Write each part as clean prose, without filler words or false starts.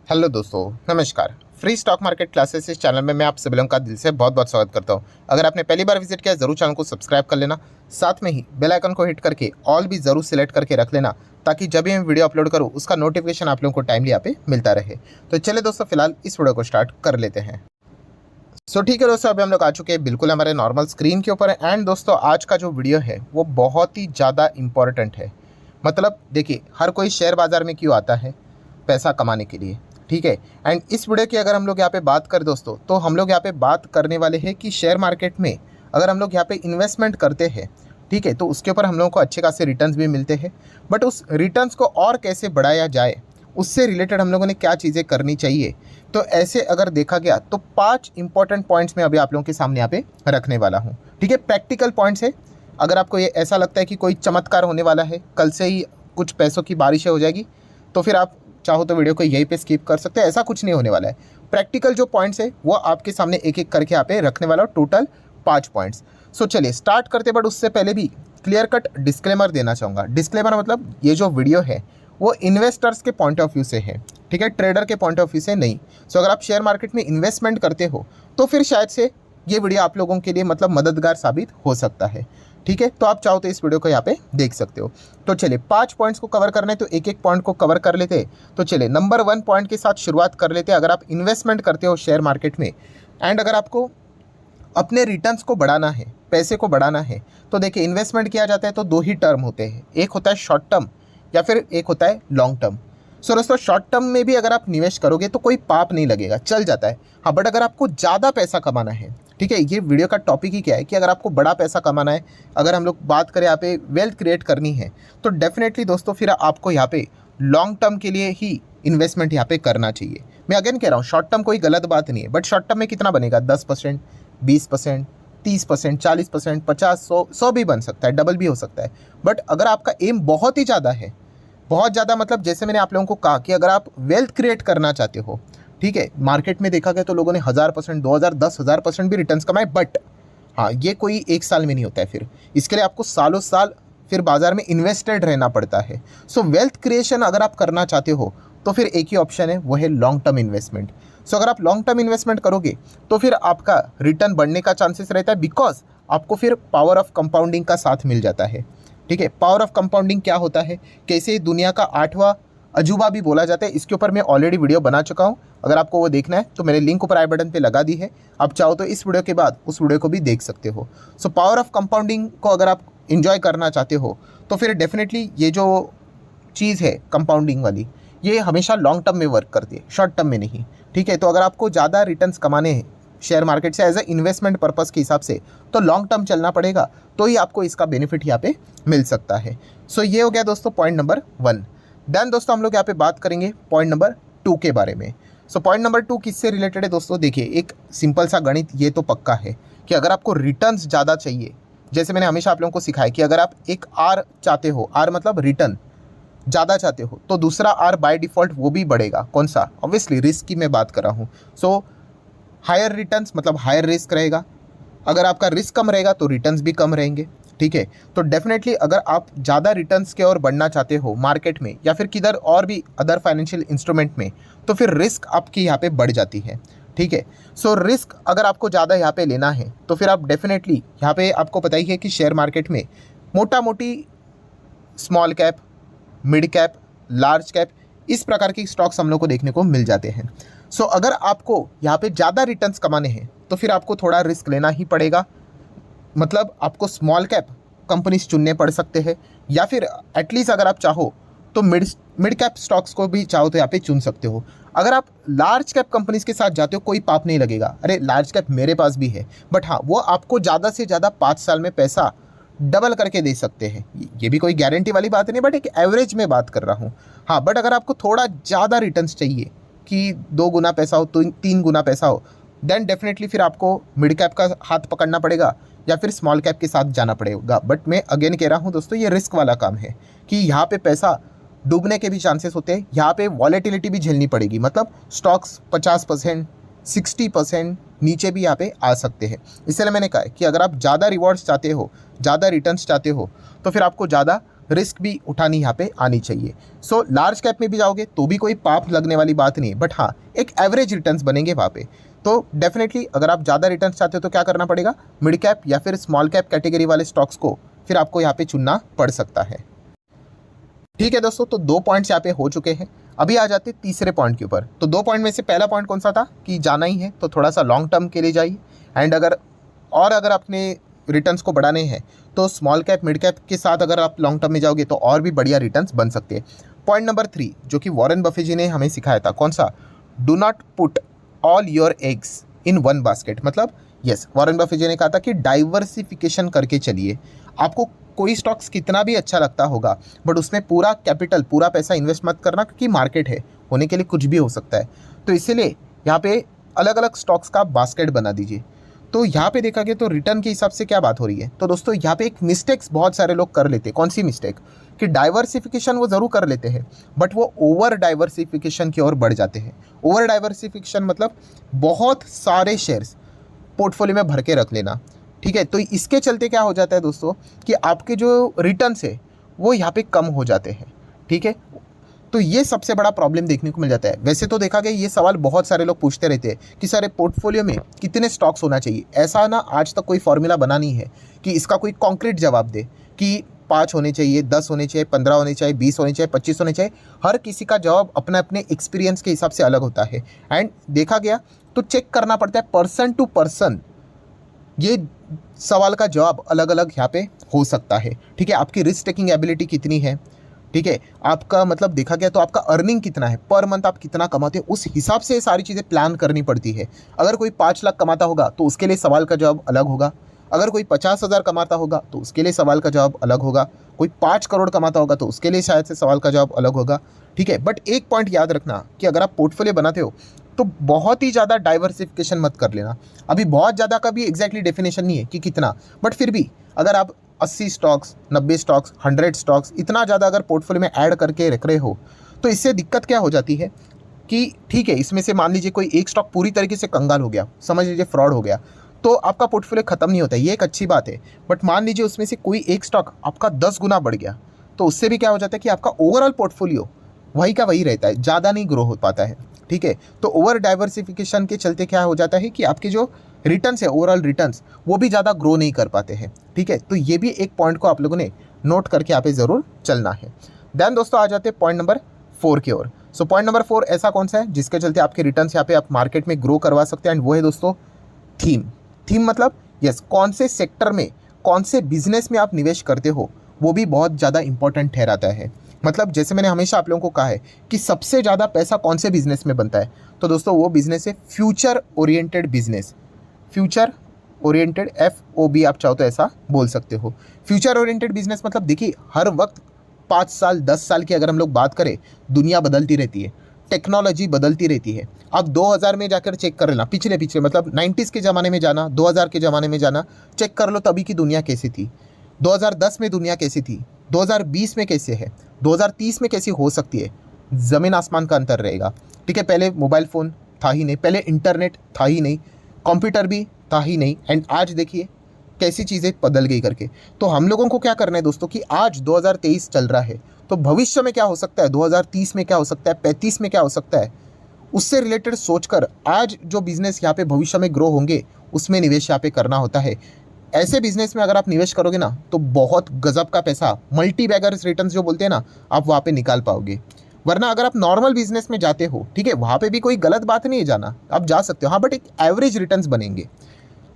Hello दोस्तों, नमस्कार। Free stock market classes इस चैनल में मैं आप सभी लोगों का दिल से बहुत बहुत स्वागत करता हूं। अगर आपने पहली बार विजिट किया ज़रूर चैनल को सब्सक्राइब कर लेना, साथ में ही बेल आइकन को हिट करके ऑल भी ज़रूर सिलेक्ट करके रख लेना, ताकि जब भी मैं वीडियो अपलोड करूँ उसका नोटिफिकेशन आप लोगों को टाइमली यहाँ पे मिलता रहे। तो चलिए दोस्तों, फिलहाल इस वीडियो को स्टार्ट कर लेते हैं। ठीक है दोस्तों, अभी हम लोग आ चुके हैं बिल्कुल हमारे नॉर्मल स्क्रीन के ऊपर। एंड दोस्तों, आज का जो वीडियो है वो बहुत ही ज़्यादा इंपॉर्टेंट है। मतलब देखिए, हर कोई शेयर बाज़ार में क्यों आता है? पैसा कमाने के लिए, ठीक है। एंड इस वीडियो की अगर हम लोग यहाँ पे बात करें दोस्तों, तो हम लोग यहाँ पे बात करने वाले हैं कि शेयर मार्केट में अगर हम लोग यहाँ पे इन्वेस्टमेंट करते हैं, ठीक है, तो उसके ऊपर हम लोगों को अच्छे खासे रिटर्न्स भी मिलते हैं। बट उस रिटर्न्स को और कैसे बढ़ाया जाए, उससे रिलेटेड हम लोगों ने क्या चीज़ें करनी चाहिए, तो ऐसे अगर देखा गया तो 5 इंपॉर्टेंट पॉइंट्स मैं अभी आप लोगों के सामने यहाँ पे रखने वाला हूँ, ठीक है। प्रैक्टिकल पॉइंट्स है। अगर आपको ये ऐसा लगता है कि कोई चमत्कार होने वाला है, कल से ही कुछ पैसों की बारिशें हो जाएगी, तो फिर आप चाहो तो वीडियो को यहीं पे स्किप कर सकते हैं। ऐसा कुछ नहीं होने वाला है। प्रैक्टिकल जो पॉइंट्स है वो आपके सामने एक एक करके यहाँ पे रखने वाला हूँ, टोटल 5 पॉइंट्स। चलिए स्टार्ट करते, बट उससे पहले भी क्लियर कट डिस्क्लेमर देना चाहूँगा। डिस्क्लेमर मतलब ये जो वीडियो है वो इन्वेस्टर्स के पॉइंट ऑफ व्यू से है, ठीक है, ट्रेडर के पॉइंट ऑफ व्यू से नहीं। अगर आप शेयर मार्केट में इन्वेस्टमेंट करते हो तो फिर शायद से ये वीडियो आप लोगों के लिए मतलब मददगार साबित हो सकता है, ठीक है। तो आप चाहो तो इस वीडियो को यहाँ पे देख सकते हो। तो चलिए 5 पॉइंट्स को कवर करना है, तो एक एक पॉइंट को कवर कर लेते हैं। तो चलिए नंबर 1 पॉइंट के साथ शुरुआत कर लेते हैं। अगर आप इन्वेस्टमेंट करते हो शेयर मार्केट में एंड अगर आपको अपने रिटर्न्स को बढ़ाना है, पैसे को बढ़ाना है, तो देखिए इन्वेस्टमेंट किया जाता है तो 2 ही टर्म होते हैं। एक होता है शॉर्ट टर्म या फिर एक होता है लॉन्ग टर्म। दोस्तों, शॉर्ट टर्म में भी अगर आप निवेश करोगे तो कोई पाप नहीं लगेगा, चल जाता है। हाँ, बट अगर आपको ज़्यादा पैसा कमाना है, ठीक है, ये वीडियो का टॉपिक ही क्या है कि अगर आपको बड़ा पैसा कमाना है, अगर हम लोग बात करें यहाँ पे वेल्थ क्रिएट करनी है, तो डेफिनेटली दोस्तों फिर आपको यहाँ पे लॉन्ग टर्म के लिए ही इन्वेस्टमेंट यहाँ पे करना चाहिए। मैं अगेन कह रहा हूँ, शॉर्ट टर्म कोई गलत बात नहीं है, बट शॉर्ट टर्म में कितना बनेगा? 10%, 20%, 30%, 40%, 50, 100 भी बन सकता है, डबल भी हो सकता है। बट अगर आपका एम बहुत ही ज़्यादा है, बहुत ज़्यादा, मतलब जैसे मैंने आप लोगों को कहा कि अगर आप वेल्थ क्रिएट करना चाहते हो, ठीक है, मार्केट में देखा गया तो लोगों ने 1000%, 2000, 10,000% भी रिटर्न्स कमाए। बट हाँ, ये कोई एक साल में नहीं होता है। फिर इसके लिए आपको सालों साल फिर बाजार में इन्वेस्टेड रहना पड़ता है। वेल्थ क्रिएशन अगर आप करना चाहते हो तो फिर एक ही ऑप्शन है, वो है लॉन्ग टर्म इन्वेस्टमेंट। अगर आप लॉन्ग टर्म इन्वेस्टमेंट करोगे तो फिर आपका रिटर्न बढ़ने का चांसेस रहता है, बिकॉज आपको फिर पावर ऑफ कंपाउंडिंग का साथ मिल जाता है, ठीक है। पावर ऑफ कंपाउंडिंग क्या होता है, कैसे दुनिया का 8वां अजूबा भी बोला जाता है, इसके ऊपर मैं ऑलरेडी वीडियो बना चुका हूँ। अगर आपको वो देखना है तो मैंने लिंक ऊपर आई बटन पे लगा दी है, आप चाहो तो इस वीडियो के बाद उस वीडियो को भी देख सकते हो। पावर ऑफ कंपाउंडिंग को अगर आप इंजॉय करना चाहते हो तो फिर डेफिनेटली ये जो चीज़ है कंपाउंडिंग वाली, ये हमेशा लॉन्ग टर्म में वर्क करती है, शॉर्ट टर्म में नहीं, ठीक है। तो अगर आपको ज़्यादा रिटर्न्स कमाने हैं शेयर मार्केट से एज ए इन्वेस्टमेंट पर्पस के हिसाब से, तो लॉन्ग टर्म चलना पड़ेगा, तो ही आपको इसका बेनिफिट यहाँ पे मिल सकता है। ये हो गया दोस्तों पॉइंट नंबर 1। देन दोस्तों हम लोग यहाँ पे बात करेंगे पॉइंट नंबर 2 के बारे में। पॉइंट नंबर 2 किससे रिलेटेड है दोस्तों? देखिए, एक सिंपल सा गणित ये तो पक्का है कि अगर आपको रिटर्न्स ज़्यादा चाहिए, जैसे मैंने हमेशा आप लोगों को सिखाया कि अगर आप एक आर चाहते हो, आर मतलब रिटर्न ज़्यादा चाहते हो, तो दूसरा आर बाय डिफ़ॉल्ट वो भी बढ़ेगा। कौन सा? ऑब्वियसली रिस्क की मैं बात कर रहा हूँ। हायर रिटर्न्स मतलब हायर रिस्क रहेगा। अगर आपका रिस्क कम रहेगा तो रिटर्न्स भी कम रहेंगे, ठीक है। तो डेफिनेटली अगर आप ज़्यादा रिटर्न्स के ओर बढ़ना चाहते हो मार्केट में या फिर किधर और भी अदर फाइनेंशियल इंस्ट्रूमेंट में, तो फिर रिस्क आपकी यहाँ पे बढ़ जाती है, ठीक है। रिस्क अगर आपको ज़्यादा यहाँ पे लेना है तो फिर आप डेफिनेटली यहाँ पे, आपको पता ही है कि शेयर मार्केट में मोटा मोटी small cap, mid cap, large cap, इस प्रकार की स्टॉक्स हम लोग को देखने को मिल जाते हैं। अगर आपको यहाँ पे ज़्यादा रिटर्न्स कमाने हैं तो फिर आपको थोड़ा रिस्क लेना ही पड़ेगा। मतलब आपको स्मॉल कैप कंपनीज चुनने पड़ सकते हैं, या फिर एटलीस्ट अगर आप चाहो तो मिड कैप स्टॉक्स को भी चाहो तो यहाँ पे चुन सकते हो। अगर आप लार्ज कैप कंपनीज के साथ जाते हो, कोई पाप नहीं लगेगा, अरे लार्ज कैप मेरे पास भी है, बट हाँ, वो आपको ज़्यादा से ज़्यादा 5 साल में पैसा डबल करके दे सकते हैं। ये भी कोई गारंटी वाली बात नहीं, बट एक एवरेज में बात कर रहा हूँ। हाँ, बट अगर आपको थोड़ा ज़्यादा रिटर्न्स चाहिए कि 2 गुना पैसा हो, तो 3 गुना पैसा हो, देन डेफिनेटली फिर आपको मिड कैप का हाथ पकड़ना पड़ेगा या फिर स्मॉल कैप के साथ जाना पड़ेगा। बट मैं अगेन कह रहा हूँ दोस्तों, ये रिस्क वाला काम है कि यहाँ पे पैसा डूबने के भी चांसेस होते हैं, यहाँ पे वॉलेटिलिटी भी झेलनी पड़ेगी। मतलब स्टॉक्स 50%, 60% नीचे भी यहाँ पे आ सकते हैं। इसलिए मैंने कहा है कि अगर आप ज़्यादा रिवॉर्ड्स चाहते हो, ज़्यादा रिटर्न्स चाहते हो, तो फिर आपको ज़्यादा रिस्क भी उठानी यहाँ पे आनी चाहिए। सो लार्ज कैप में भी जाओगे तो भी कोई पाप लगने वाली बात नहीं है, बट हाँ एक एवरेज रिटर्न्स बनेंगे वहाँ पे। तो डेफिनेटली अगर आप ज़्यादा रिटर्न्स चाहते हो तो क्या करना पड़ेगा, मिड कैप या फिर स्मॉल कैप कैटेगरी वाले स्टॉक्स को फिर आपको यहाँ पे चुनना पड़ सकता है। ठीक है दोस्तों, तो 2 पॉइंट्स यहाँ पे हो चुके हैं। अभी आ जाते तीसरे पॉइंट के ऊपर। तो 2 पॉइंट में से पहला पॉइंट कौन सा था कि जाना ही है तो थोड़ा सा लॉन्ग टर्म के लिए जाइए, एंड अगर अपने रिटर्न्स को बढ़ाने हैं तो स्मॉल कैप मिड कैप के साथ अगर आप लॉन्ग टर्म में जाओगे तो और भी बढ़िया रिटर्न्स बन सकते हैं। पॉइंट नंबर 3 जो कि वॉरेन बफे जी ने हमें सिखाया था, कौन सा, do not put all your eggs in one basket. मतलब यस, वॉरेन बफे जी ने कहा था कि डाइवर्सिफिकेशन करके चलिए। आपको कोई स्टॉक्स कितना भी अच्छा लगता होगा बट उसमें पूरा कैपिटल पूरा पैसा इन्वेस्ट मत करना, क्योंकि मार्केट है, होने के लिए कुछ भी हो सकता है। तो इसीलिए यहाँ पे अलग अलग स्टॉक्स का बास्केट बना दीजिए। तो यहाँ पे देखा गया तो रिटर्न के हिसाब से क्या बात हो रही है, तो दोस्तों यहाँ पे एक मिस्टेक्स बहुत सारे लोग कर लेते हैं। कौन सी मिस्टेक, कि डाइवर्सिफिकेशन वो ज़रूर कर लेते हैं बट वो ओवर डाइवर्सिफिकेशन की ओर बढ़ जाते हैं। ओवर डाइवर्सिफिकेशन मतलब बहुत सारे शेयर्स पोर्टफोलियो में भर के रख लेना। ठीक है, तो इसके चलते क्या हो जाता है दोस्तों कि आपके जो रिटर्न्स है वो यहाँ पे कम हो जाते हैं। ठीक है, तो ये सबसे बड़ा प्रॉब्लम देखने को मिल जाता है। वैसे तो देखा गया ये सवाल बहुत सारे लोग पूछते रहते हैं कि सर पोर्टफोलियो में कितने स्टॉक्स होना चाहिए। ऐसा ना आज तक कोई फॉर्मूला बना नहीं है कि इसका कोई कॉन्क्रीट जवाब दे कि 5 होने चाहिए, 10 होने चाहिए, 15 होने चाहिए, 20 होने चाहिए, 25 होने चाहिए। हर किसी का जवाब अपने अपने एक्सपीरियंस के हिसाब से अलग होता है, एंड देखा गया तो चेक करना पड़ता है पर्सन टू पर्सन, ये सवाल का जवाब अलग अलग यहाँ पे हो सकता है। ठीक है, आपकी रिस्क टेकिंग एबिलिटी कितनी है, ठीक है, आपका मतलब देखा गया तो आपका अर्निंग कितना है, पर मंथ आप कितना कमाते हो, उस हिसाब से सारी चीज़ें प्लान करनी पड़ती है। अगर कोई 5 लाख कमाता होगा तो उसके लिए सवाल का जवाब अलग होगा। अगर कोई 50,000 कमाता होगा तो उसके लिए सवाल का जवाब अलग होगा। कोई 5 करोड़ कमाता होगा तो उसके लिए शायद से सवाल का जवाब अलग होगा। ठीक है, बट एक पॉइंट याद रखना कि अगर आप पोर्टफोलियो बनाते हो तो बहुत ही ज़्यादा डाइवर्सिफिकेशन मत कर लेना। अभी बहुत ज़्यादा का भी एग्जैक्टली डेफिनेशन नहीं है कि कितना, बट फिर भी अगर आप 80 स्टॉक्स, 90 स्टॉक्स, 100 स्टॉक्स, इतना ज़्यादा अगर पोर्टफोलियो में ऐड करके रख रहे हो तो इससे दिक्कत क्या हो जाती है कि ठीक है, इसमें से मान लीजिए कोई एक स्टॉक पूरी तरीके से कंगाल हो गया, समझ लीजिए फ्रॉड हो गया, तो आपका पोर्टफोलियो खत्म नहीं होता, ये एक अच्छी बात है। बट मान लीजिए उसमें से कोई एक स्टॉक आपका 10 गुना बढ़ गया, तो उससे भी क्या हो जाता है कि आपका ओवरऑल पोर्टफोलियो वही का वही रहता है, ज़्यादा नहीं ग्रो हो पाता है। ठीक है, तो ओवर डाइवर्सिफिकेशन के चलते क्या हो जाता है कि आपके जो रिटर्न्स है, ओवरऑल रिटर्न्स, वो भी ज़्यादा ग्रो नहीं कर पाते हैं। ठीक है, तो ये भी एक पॉइंट को आप लोगों ने नोट करके यहाँ पे ज़रूर चलना है। देन दोस्तों आ जाते हैं पॉइंट नंबर 4 की ओर। सो पॉइंट नंबर 4 ऐसा कौन सा है जिसके चलते आपके रिटर्न्स यहाँ पे आप मार्केट में ग्रो करवा सकते हैं, एंड वो है दोस्तों थीम। थीम मतलब यस, कौन से सेक्टर में, कौन से बिजनेस में आप निवेश करते हो, वो भी बहुत ज़्यादा इंपॉर्टेंट ठहराता है। मतलब जैसे मैंने हमेशा आप लोगों को कहा है कि सबसे ज़्यादा पैसा कौन से बिजनेस में बनता है, तो दोस्तों वो बिजनेस है future oriented business. Future oriented, FOB आप चाहो तो ऐसा बोल सकते हो। फ्यूचर ओरिएंटेड बिजनेस मतलब देखिए हर वक्त 5 साल 10 साल की अगर हम लोग बात करें, दुनिया बदलती रहती है, टेक्नोलॉजी बदलती रहती है। आप 2000 में जाकर चेक कर लेना, पिछले मतलब 90s के ज़माने में जाना, 2000 के ज़माने में जाना, चेक कर लो तभी की दुनिया कैसी थी, 2010 में दुनिया कैसी थी, 2020 में कैसे है, 2030 में कैसी हो सकती है, ज़मीन आसमान का अंतर रहेगा। ठीक है, पहले मोबाइल फ़ोन था ही नहीं, पहले इंटरनेट था ही नहीं, कंप्यूटर भी था ही नहीं, एंड आज देखिए कैसी चीज़ें बदल गई करके। तो हम लोगों को क्या करना है दोस्तों कि आज 2023 चल रहा है, तो भविष्य में क्या हो सकता है, 2030 में क्या हो सकता है, 35 में क्या हो सकता है, उससे रिलेटेड सोचकर आज जो बिज़नेस यहाँ पे भविष्य में ग्रो होंगे उसमें निवेश यहाँ पे करना होता है। ऐसे बिजनेस में अगर आप निवेश करोगे ना तो बहुत गजब का पैसा, मल्टी बैगर्स रिटर्न्स जो बोलते हैं ना, आप वहाँ पे निकाल पाओगे। वरना अगर आप नॉर्मल बिजनेस में जाते हो, ठीक है, वहाँ पे भी कोई गलत बात नहीं है जाना, आप जा सकते हो, हाँ, बट एक एवरेज रिटर्न्स बनेंगे।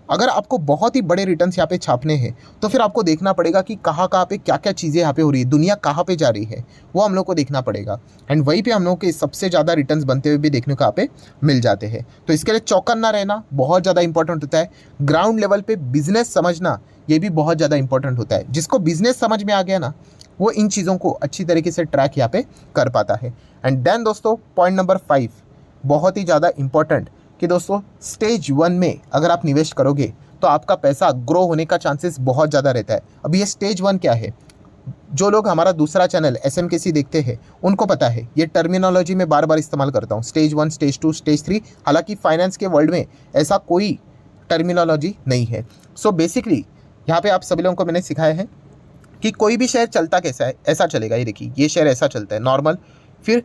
अगर आपको बहुत ही बड़े रिटर्न्स यहाँ पे छापने हैं तो फिर आपको देखना पड़ेगा कि कहाँ कहाँ पे क्या क्या चीज़ें यहाँ पे हो रही है, दुनिया कहाँ पे जा रही है, वो हम लोग को देखना पड़ेगा, एंड वहीं पे हम लोग के सबसे ज़्यादा रिटर्न्स बनते हुए भी देखने को यहाँ पे मिल जाते हैं। तो इसके लिए चौकन्ना रहना बहुत ज़्यादा इंपॉर्टेंट होता है। ग्राउंड लेवल पे बिजनेस समझना ये भी बहुत ज़्यादा इंपॉर्टेंट होता है। जिसको बिजनेस समझ में आ गया ना, वो इन चीज़ों को अच्छी तरीके से ट्रैक यहाँ पे कर पाता है। एंड देन दोस्तों पॉइंट नंबर 5 बहुत ही ज़्यादा इंपॉर्टेंट कि दोस्तों स्टेज 1 में अगर आप निवेश करोगे तो आपका पैसा ग्रो होने का चांसेस बहुत ज़्यादा रहता है। अभी ये स्टेज 1 क्या है, जो लोग हमारा दूसरा चैनल SMKC देखते हैं उनको पता है, ये टर्मिनोलॉजी में बार बार इस्तेमाल करता हूँ, स्टेज 1, स्टेज 2, स्टेज 3। हालांकि फाइनेंस के वर्ल्ड में ऐसा कोई टर्मिनोलॉजी नहीं है। सो बेसिकली यहाँ पे आप सभी लोगों को मैंने सिखाया है कि कोई भी शेयर चलता कैसा है, ऐसा चलेगा। ये देखिए, ये शेयर ऐसा चलता है नॉर्मल, फिर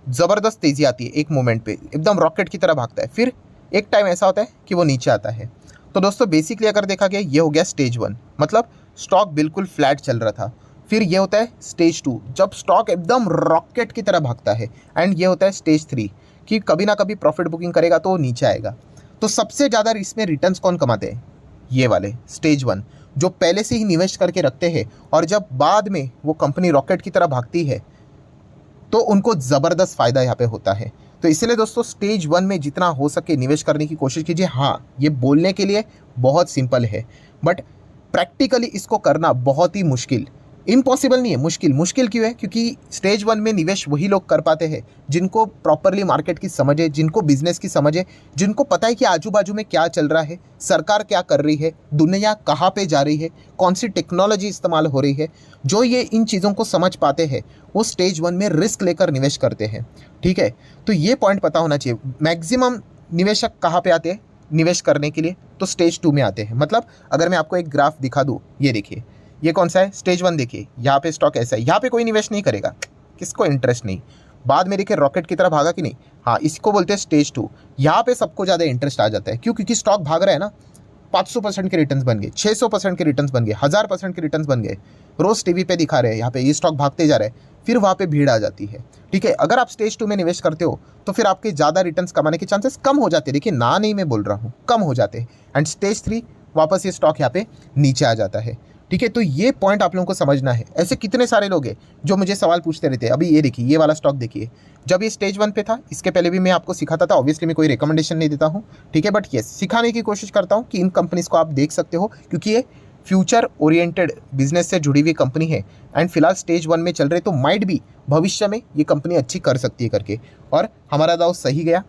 ज़बरदस्त तेज़ी आती है एक मोमेंट पे, एकदम रॉकेट की तरह भागता है, फिर एक टाइम ऐसा होता है कि वो नीचे आता है। तो दोस्तों बेसिकली अगर देखा गया, ये हो गया स्टेज 1, मतलब स्टॉक बिल्कुल फ्लैट चल रहा था। फिर ये होता है स्टेज 2, जब स्टॉक एकदम रॉकेट की तरह भागता है। एंड ये होता है स्टेज 3, कि कभी ना कभी प्रॉफिट बुकिंग करेगा तो नीचे आएगा। तो सबसे ज़्यादा इसमें रिटर्न्स कौन कमाते हैं? ये वाले स्टेज 1, जो पहले से ही निवेश करके रखते हैं, और जब बाद में वो कंपनी रॉकेट की तरह भागती है तो उनको ज़बरदस्त फ़ायदा यहाँ पे होता है। तो इसलिए दोस्तों स्टेज 1 में जितना हो सके निवेश करने की कोशिश कीजिए। हाँ, ये बोलने के लिए बहुत सिंपल है, बट प्रैक्टिकली इसको करना बहुत ही मुश्किल, इम्पॉसिबल नहीं है, मुश्किल क्यों है? क्योंकि स्टेज 1 में निवेश वही लोग कर पाते हैं जिनको प्रॉपरली मार्केट की समझ है, जिनको बिजनेस की समझ है, जिनको पता है कि आजू बाजू में क्या चल रहा है, सरकार क्या कर रही है, दुनिया कहाँ पे जा रही है, कौन सी टेक्नोलॉजी इस्तेमाल हो रही है। जो ये इन चीज़ों को समझ पाते हैं वो स्टेज 1 में रिस्क लेकर निवेश करते हैं। ठीक है, तो ये पॉइंट पता होना चाहिए। मैक्सिमम निवेशक कहाँ पे आते हैं निवेश करने के लिए? तो स्टेज 2 में आते हैं। मतलब अगर मैं आपको एक ग्राफ दिखा दूँ, ये देखिए, ये कौन सा है? स्टेज 1 देखिए, यहाँ पे स्टॉक ऐसा है, यहाँ पे कोई निवेश नहीं करेगा, किसको इंटरेस्ट नहीं। बाद में देखिए रॉकेट की तरह भागा कि नहीं, हाँ, इसको बोलते हैं स्टेज 2। यहाँ पे सबको ज़्यादा इंटरेस्ट आ जाता है। क्यों? क्योंकि स्टॉक भाग रहा है ना, 500% के रिटर्न्स बन गए, 600% के रिटर्न्स बन गए, 1000% के रिटर्न्स बन गए, रोज़ टीवी पे दिखा रहे हैं यहाँ पे ये स्टॉक भागते जा रहे हैं, फिर वहाँ पे भीड़ आ जाती है। ठीक है, अगर आप स्टेज 2 में निवेश करते हो तो फिर आपके ज़्यादा रिटर्न्स कमाने के चांसेस कम हो जाते हैं। देखिए, ना नहीं मैं बोल रहा हूँ, कम हो जाते हैं। एंड स्टेज 3 वापस ये स्टॉक यहाँ पे नीचे आ जाता है। ठीक है, तो ये पॉइंट आप लोगों को समझना है। ऐसे कितने सारे लोग हैं जो मुझे सवाल पूछते रहते हैं। अभी ये देखिए, ये वाला स्टॉक देखिए, जब ये स्टेज 1 पे था, इसके पहले भी मैं आपको सिखाता था। ऑब्वियसली मैं कोई रिकमेंडेशन नहीं देता हूँ, ठीक है, बट ये सिखाने की कोशिश करता हूँ कि इन कंपनीज़ को आप देख सकते हो, क्योंकि ये फ्यूचर ओरिएंटेड बिजनेस से जुड़ी हुई कंपनी है। एंड फिलहाल स्टेज 1 में चल रहे, तो माइट भी भविष्य में ये कंपनी अच्छी कर सकती है करके। और हमारा दाव सही गया,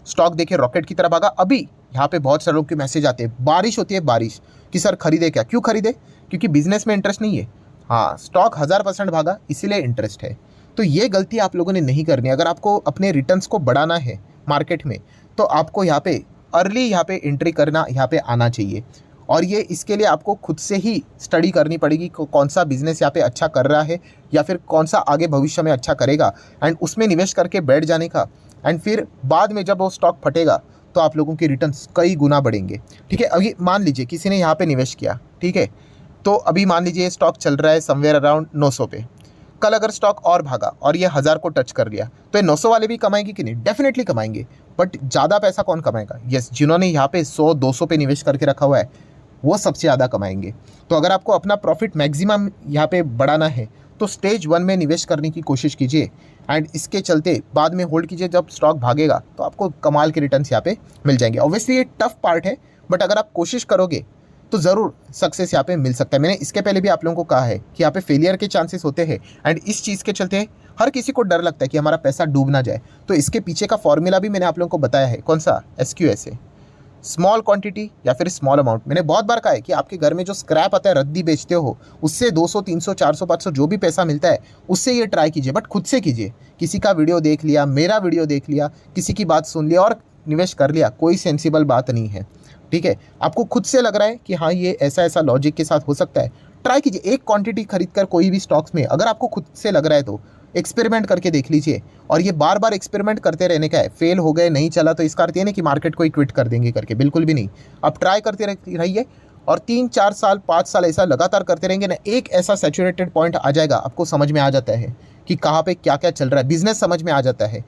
स्टॉक देखिए रॉकेट की तरह भागा। अभी यहाँ पे बहुत सारे लोग के मैसेज आते हैं, बारिश होती है बारिश, कि सर खरीदे क्या? क्यों खरीदे? क्योंकि बिजनेस में इंटरेस्ट नहीं है। हाँ, स्टॉक 1000% भागा, इसीलिए इंटरेस्ट है। तो ये गलती आप लोगों ने नहीं करनी। अगर आपको अपने रिटर्न्स को बढ़ाना है मार्केट में, तो आपको यहाँ पे अर्ली यहाँ पे एंट्री करना, यहाँ पे आना चाहिए। और ये इसके लिए आपको खुद से ही स्टडी करनी पड़ेगी कौन सा बिजनेस यहाँ पे अच्छा कर रहा है, या फिर कौन सा आगे भविष्य में अच्छा करेगा, एंड उसमें निवेश करके बैठ जाने का। एंड फिर बाद में जब वो स्टॉक फटेगा तो आप लोगों के रिटर्न्स कई गुना बढ़ेंगे। ठीक है, अभी मान लीजिए किसी ने यहाँ पे निवेश किया, ठीक है, तो अभी मान लीजिए स्टॉक चल रहा है समवेयर अराउंड 900 पे। कल अगर स्टॉक और भागा और ये 1000 को टच कर लिया, तो ये 900 वाले भी कमाएंगे कि नहीं? डेफिनेटली कमाएंगे। बट ज़्यादा पैसा कौन कमाएगा? यस, जिन्होंने यहाँ पे 100-200 पे निवेश करके रखा हुआ है, वो सबसे ज़्यादा कमाएंगे। तो अगर आपको अपना प्रॉफिट मैक्सिमम यहाँ पे बढ़ाना है, तो स्टेज 1 में निवेश करने की कोशिश कीजिए। एंड इसके चलते बाद में होल्ड कीजिए, जब स्टॉक भागेगा तो आपको कमाल के रिटर्न्स यहाँ पे मिल जाएंगे। ऑब्वियसली ये टफ पार्ट है, बट अगर आप कोशिश करोगे तो ज़रूर सक्सेस यहाँ पे मिल सकता है। मैंने इसके पहले भी आप लोगों को कहा है कि यहाँ पे फेलियर के चांसेस होते हैं। एंड इस चीज़ के चलते हर किसी को डर लगता है कि हमारा पैसा डूब ना जाए। तो इसके पीछे का फॉर्मूला भी मैंने आप लोगों को बताया है। कौन सा? SQS है, स्मॉल क्वांटिटी या फिर स्मॉल अमाउंट। मैंने बहुत बार कहा है कि आपके घर में जो स्क्रैप आता है, रद्दी बेचते हो, उससे 200, 300, 400, 500 जो भी पैसा मिलता है, उससे ये ट्राई कीजिए। बट खुद से कीजिए। किसी का वीडियो देख लिया, मेरा वीडियो देख लिया, किसी की बात सुन लिया और निवेश कर लिया, कोई सेंसिबल बात नहीं है। ठीक है, आपको खुद से लग रहा है कि हाँ ये ऐसा ऐसा लॉजिक के साथ हो सकता है, ट्राई कीजिए। एक क्वांटिटी खरीद कर कोई भी स्टॉक्स में, अगर आपको खुद से लग रहा है तो एक्सपेरिमेंट करके देख लीजिए। और ये बार बार एक्सपेरिमेंट करते रहने का है। फेल हो गए, नहीं चला, तो इसका अर्थ ये नहीं कि मार्केट को ही क्विट कर देंगे करके, बिल्कुल भी नहीं। आप ट्राई करते रहिए और 3-4 साल 5 साल ऐसा लगातार करते रहेंगे ना, एक ऐसा सैचुरेटेड पॉइंट आ जाएगा, आपको समझ में आ जाता है कि कहाँ पे क्या क्या चल रहा है, बिजनेस समझ में आ जाता है।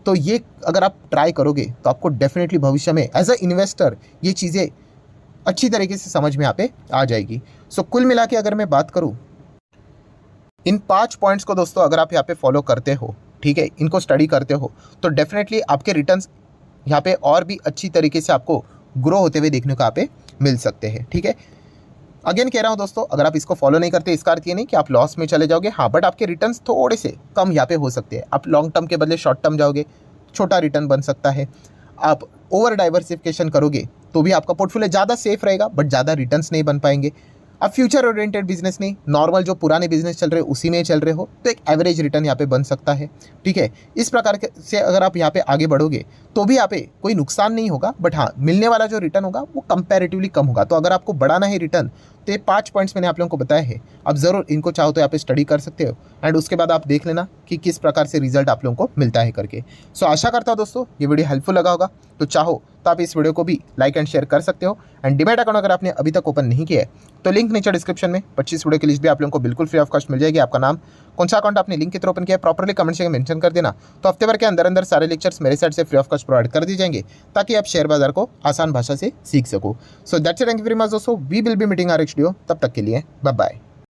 तो ये अगर आप ट्राई करोगे तो आपको डेफिनेटली भविष्य में एज अ इन्वेस्टर ये चीज़ें अच्छी तरीके से समझ में यहाँ पे आ जाएगी। सो कुल मिला के अगर मैं बात करूँ, इन 5 पॉइंट्स को दोस्तों अगर आप यहाँ पे फॉलो करते हो, ठीक है, इनको स्टडी करते हो, तो डेफिनेटली आपके रिटर्न्स यहाँ पे और भी अच्छी तरीके से आपको ग्रो होते हुए देखने को यहाँ पे मिल सकते हैं। ठीक है, अगेन कह रहा हूँ दोस्तों, अगर आप इसको फॉलो नहीं करते, इसका अर्थ ये नहीं कि आप लॉस में चले जाओगे। हाँ, बट आपके रिटर्न्स थोड़े से कम यहाँ पे हो सकते हैं। आप लॉन्ग टर्म के बदले शॉर्ट टर्म जाओगे, छोटा रिटर्न बन सकता है। आप ओवर डाइवर्सिफिकेशन करोगे तो भी आपका पोर्टफोलियो ज़्यादा सेफ रहेगा, बट ज़्यादा रिटर्न्स नहीं बन पाएंगे। अब फ्यूचर ओरिएंटेड बिजनेस नहीं, नॉर्मल जो पुराने बिजनेस चल रहे हो उसी में चल रहे हो, तो एक एवरेज रिटर्न यहाँ पे बन सकता है। ठीक है, इस प्रकार से अगर आप यहाँ पे आगे बढ़ोगे तो भी यहाँ पे कोई नुकसान नहीं होगा, बट हाँ, मिलने वाला जो रिटर्न होगा वो कंपैरेटिवली कम होगा। तो अगर आपको बढ़ाना है रिटर्न, तो ये 5 पॉइंट्स मैंने आप लोगों को बताया है, आप ज़रूर इनको चाहो तो यहाँ पे स्टडी कर सकते हो एंड उसके बाद आप देख लेना कि किस प्रकार से रिजल्ट आप लोगों को मिलता है करके। सो आशा करता हूँ दोस्तों ये वीडियो हेल्पफुल लगा होगा, तो चाहो तो आप इस वीडियो को भी लाइक एंड शेयर कर सकते हो। एंड डीमैट अकाउंट अगर आपने अभी तक ओपन नहीं किया है तो लिंक नीचे डिस्क्रिप्शन में 25 वीडियो की लिस्ट भी आप लोगों को बिल्कुल फ्री ऑफ कॉस्ट मिल जाएगी। आपका नाम, कौन सा अकाउंट आपने लिंक के थ्रू ओपन किया है, प्रॉपर्ली कमेंट सेक्शन में मेंशन कर देना, तो हफ्ते भर के अंदर अंदर सारे लेक्चर्स मेरे साइड से फ्री ऑफ कॉस्ट प्रोवाइड कर दिए जाएंगे ताकि आप शेयर बाजार को आसान भाषा से सीख सको। So that's it, thank you very much दोस्तों, we will be meeting our next video, तब तक के लिए बाय बाय।